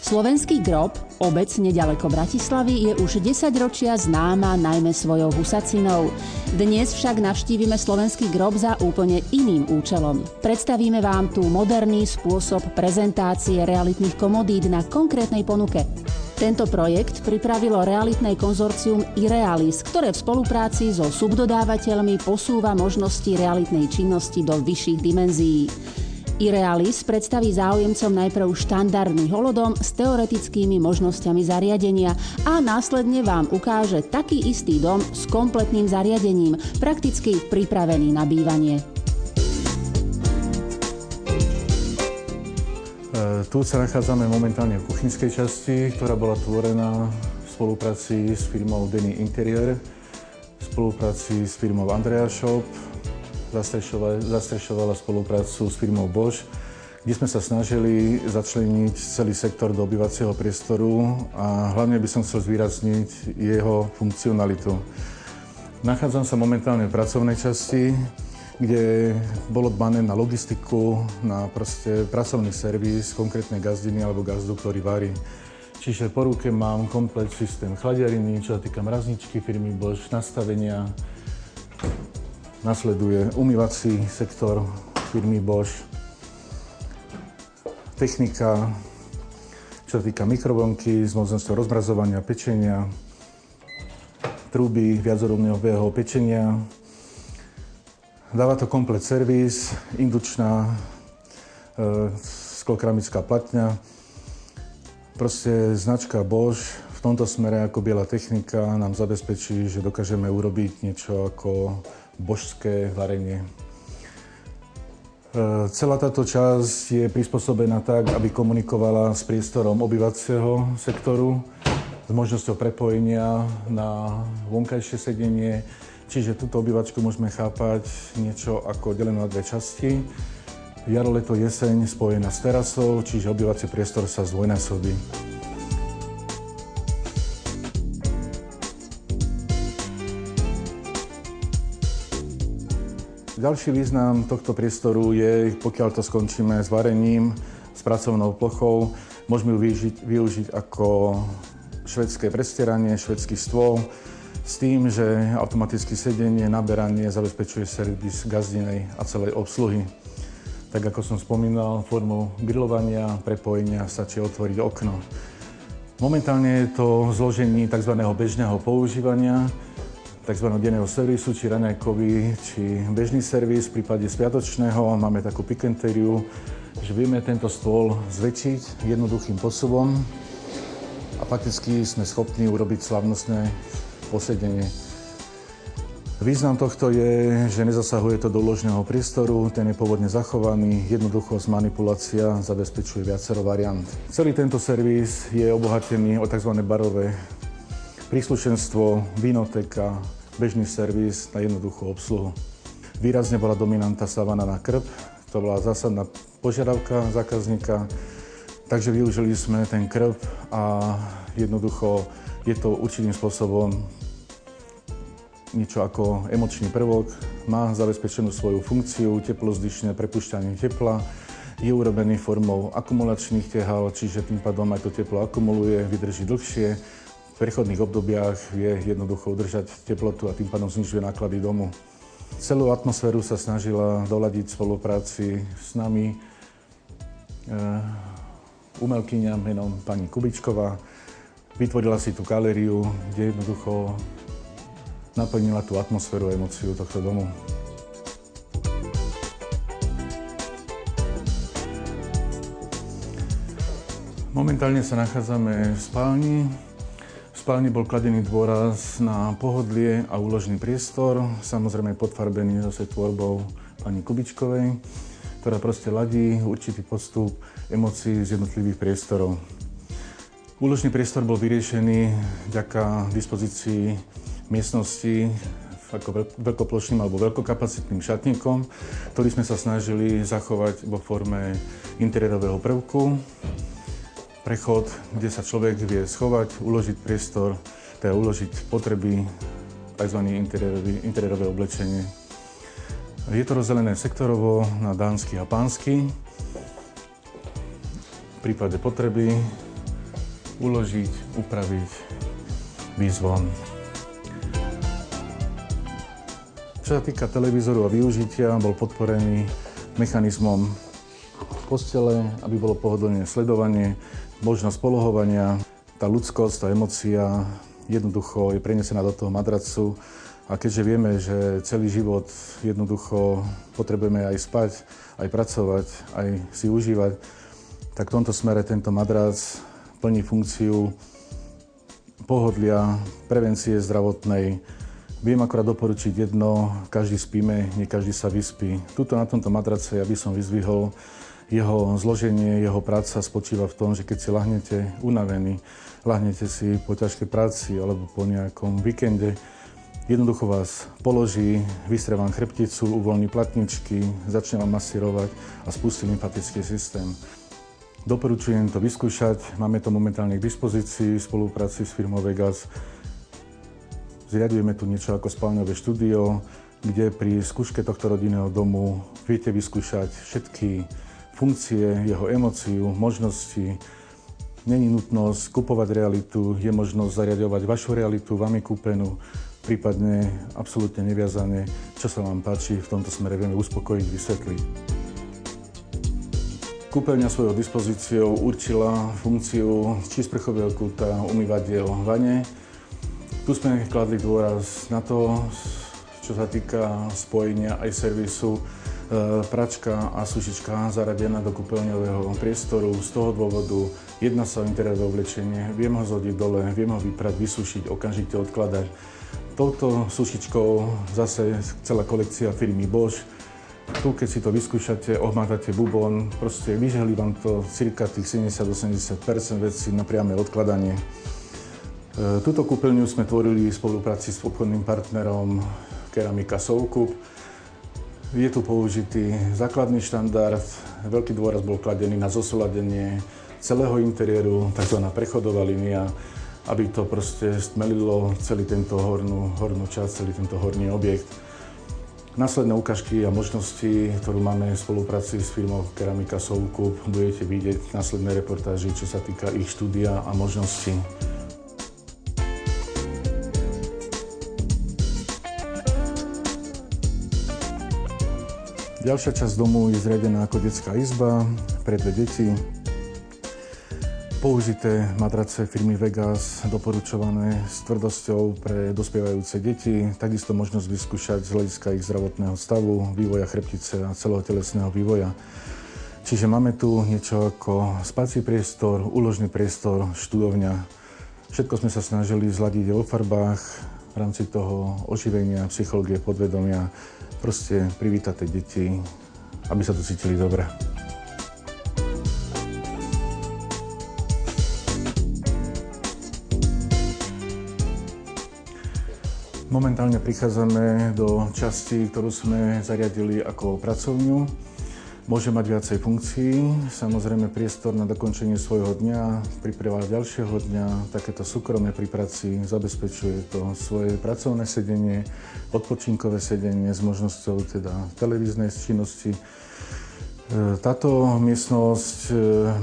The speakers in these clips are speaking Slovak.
Slovenský grob, obec nedaleko Bratislavy, je už 10 ročia známa najmä svojou husacinou. Dnes však navštívime Slovenský grob za úplne iným účelom. Predstavíme vám tu moderný spôsob prezentácie realitných komodít na konkrétnej ponuke. Tento projekt pripravilo realitné konzorcium iRealis, ktoré v spolupráci so subdodávateľmi posúva možnosti realitnej činnosti do vyšších dimenzií. iRealis predstaví záujemcom najprv štandardný holodom s teoretickými možnosťami zariadenia a následne vám ukáže taký istý dom s kompletným zariadením, prakticky pripravený na bývanie. Tu sa nachádzame momentálne v kuchynskej časti, ktorá bola tvorená v spolupráci s firmou Denny Interior, v spolupráci s firmou Andrea Shop, zastrešovala spoluprácu s firmou Bosch, kde sme sa snažili začleniť celý sektor do obývacieho priestoru a hlavne by som chcel zvýrazniť jeho funkcionalitu. Nachádzam sa momentálne v pracovnej časti, kde bolo dbané na logistiku, na pracovný servis konkrétnej gazdiny alebo gazdu, ktorý varí. Čiže po ruke mám komplet systém chladiariny, čo sa týka mrazničky firmy Bosch, nastavenia. Nasleduje umývací sektor firmy Bosch, technika, čo sa týka mikrovlnky s možnosťou rozmrazovania, pečenia, trúby viacorovného pečenia. Dáva to komplet servis, indučná sklokeramická platňa. Proste značka Bosch v tomto smere ako biela technika nám zabezpečí, že dokážeme urobiť niečo ako božské varenie. Celá táto časť je prispôsobená tak, aby komunikovala s priestorom obývacieho sektoru, s možnosťou prepojenia na vonkajšie sedenie, čiže túto obývačku môžeme chápať niečo ako delenú na dve časti. Jaro, leto, jeseň spojená s terasou, čiže obývací priestor sa zdvojnásobí. Ďalší význam tohto priestoru je, pokiaľ to skončíme s varením, s pracovnou plochou, môžeme ju využiť ako švédske prestieranie, švédsky stôl, s tým, že automatické sedenie, naberanie zabezpečuje servis gazdinej a celej obsluhy. Tak ako som spomínal, formou grilovania, prepojenia stačí otvoriť okno. Momentálne je to zložení tzv. Bežného používania, tzv. Denného servisu, či raňajkový, či bežný servis. V prípade spiatočného máme takú pikantériu, že vieme tento stôl zväčšiť jednoduchým posúvom a fakticky sme schopní urobiť slavnostné posedenie. Význam tohto je, že nezasahuje to do úložného priestoru, ten je pôvodne zachovaný, jednoduchosť manipulácia zabezpečuje viacero variant. Celý tento servis je obohatený o tzv. Barové príslušenstvo, vinotéka, bežný servis na jednoduchú obsluhu. Výrazne bola dominanta stávaná na krb, to bola zásadná požiadavka zákazníka, takže využili sme ten krb a jednoducho je to určitým spôsobom niečo ako emočný prvok, má zabezpečenú svoju funkciu, teplozdyšné prepušťanie tepla, je urobený formou akumulačných tehál, čiže tým pádom aj to teplo akumuluje, vydrží dlhšie. V prechodných obdobiach vie jednoducho udržať teplotu a tým pádom znižuje náklady domu. Celú atmosféru sa snažila doladiť v spolupráci s nami umelkyňa menom pani Kubičková. Vytvorila si tú galériu, kde jednoducho naplnila tú atmosféru a emóciu tohto domu. Momentálne sa nachádzame v spálni. V spálni bol kladený dôraz na pohodlie a úložný priestor, samozrejme podfarbený zase tvorbou pani Kubičkovej, ktorá proste ladí určitý postup emócií z jednotlivých priestorov. Úložný priestor bol vyriešený vďaka dispozícii miestnosti ako veľkoplošným alebo veľkokapacitným šatníkom, ktorý sme sa snažili zachovať vo forme interiérového prvku. Prechod, kde sa človek vie schovať, uložiť priestor, teda uložiť potreby, tzv. interiérové oblečenie. Je to rozdelené sektorovo na dánsky a pánsky. V prípade potreby uložiť, upraviť, výjsť von. Čo sa týka televízoru a využitia, bol podporený mechanizmom postele, aby bolo pohodlné sledovanie, možnosť polohovania. Tá ľudskosť, tá emócia jednoducho je prenesená do toho madracu. A keďže vieme, že celý život jednoducho potrebujeme aj spať, aj pracovať, aj si užívať, tak v tomto smere tento madrac plní funkciu pohodlia, prevencie zdravotnej. Viem akorát doporučiť jedno, každý spíme, nie každý sa vyspí. Tuto na tomto madrace ja by som vyzdvihol jeho zloženie, jeho práca spočíva v tom, že keď si lahnete unavení, lahnete si po ťažkej práci alebo po nejakom víkende, jednoducho vás položí, vystrie vám chrbticu, uvoľní platničky, začne vám masírovať a spustí lymfatický systém. Doporučujem to vyskúšať, máme to momentálne k dispozícii v spolupráci s firmou Vegas. Zriadujeme tu niečo ako spálňové štúdio, kde pri skúške tohto rodinného domu viete vyskúšať všetky funkcie, jeho emóciu, možnosti. Není nutnosť kupovať realitu, je možnosť zariadovať vašu realitu, vami kúpenú, prípadne absolútne neviazané, čo sa vám páči, v tomto smere vieme uspokojiť, vysvetliť. Kúpeľňa svojou dispozíciou určila funkciu či sprchového kúta, umývadiel, vane. Tu sme kladli dôraz na to, čo sa týka spojenia aj servisu, pračka a sušička zaradená do kúpeľňového priestoru. Z toho dôvodu jedná sa o interiérové oblečenie, viem ho zhodiť dole, viem ho vyprať, vysušiť, okamžite odkladať. Touto sušičkou zase celá kolekcia firmy Bosch. Tu, keď si to vyskúšate, ohmátate bubon, proste vyžehli vám to cirka tých 70-80% vecí na priame odkladanie. Túto kúpeľňu sme tvorili v spolupráci s obchodným partnerom Keramika Soukup. Je tu použitý základný štandard, veľký dôraz bol kladený na zosúladenie celého interiéru, tzv. Prechodová línia, aby to proste stmelilo celý tento hornú časť, celý tento horný objekt. Následné ukážky a možnosti, ktorú máme v spolupráci s firmou Keramika Soukup, budete vidieť v následnej reportáži, čo sa týka ich štúdia a možností. Ďalšia časť domu je zriadená ako detská izba pre dve deti. Použité madrace firmy Vegas, doporučované s tvrdosťou pre dospievajúce deti, takisto možnosť vyskúšať z hľadiska ich zdravotného stavu, vývoja chrbtice a celého telesného vývoja. Čiže máme tu niečo ako spací priestor, úložný priestor, študovňa. Všetko sme sa snažili zladiť vo farbách, v rámci toho oživenia, psychológie, podvedomia, proste privítať tie deti, aby sa tu cítili dobre. Momentálne prichádzame do časti, ktorú sme zariadili ako pracovňu. Môže mať viacej funkcií, samozrejme priestor na dokončenie svojho dňa, príprava ďalšieho dňa, takéto súkromné pri práci, zabezpečuje to svoje pracovné sedenie, odpočinkové sedenie s možnosťou teda televíznej činnosti. Táto miestnosť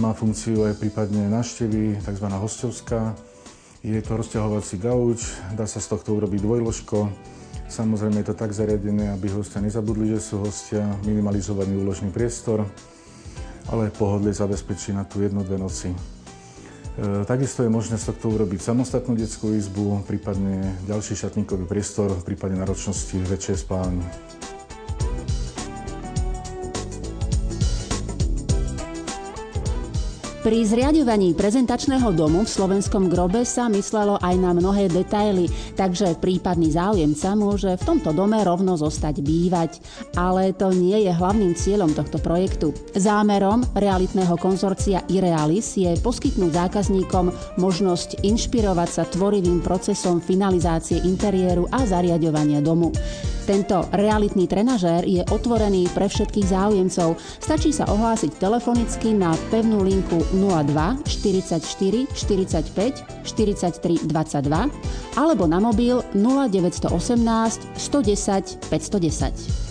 má funkciu aj prípadne návštevy, tzv. Hosťovská. Je to rozťahovací gauč, dá sa z tohto urobiť dvojložko. Samozrejme je to tak zariadené, aby hostia nezabudli, že sú hostia, minimalizovaný úložný priestor, ale pohodlie zabezpečí na tú 1-2 noci. Takisto je možné z tohto urobiť samostatnú detskú izbu, prípadne ďalší šatníkový priestor, prípadne na ročnosti väčšej spálne. Pri zriaďovaní prezentačného domu v slovenskom grobe sa myslelo aj na mnohé detaily, takže prípadný záujemca môže v tomto dome rovno zostať bývať. Ale to nie je hlavným cieľom tohto projektu. Zámerom realitného konzorcia iRealis je poskytnúť zákazníkom možnosť inšpirovať sa tvorivým procesom finalizácie interiéru a zariaďovania domu. Tento realitný trenažér je otvorený pre všetkých záujemcov. Stačí sa ohlásiť telefonicky na pevnú linku 02 44 45 43 22 alebo na mobil 0918 110 510.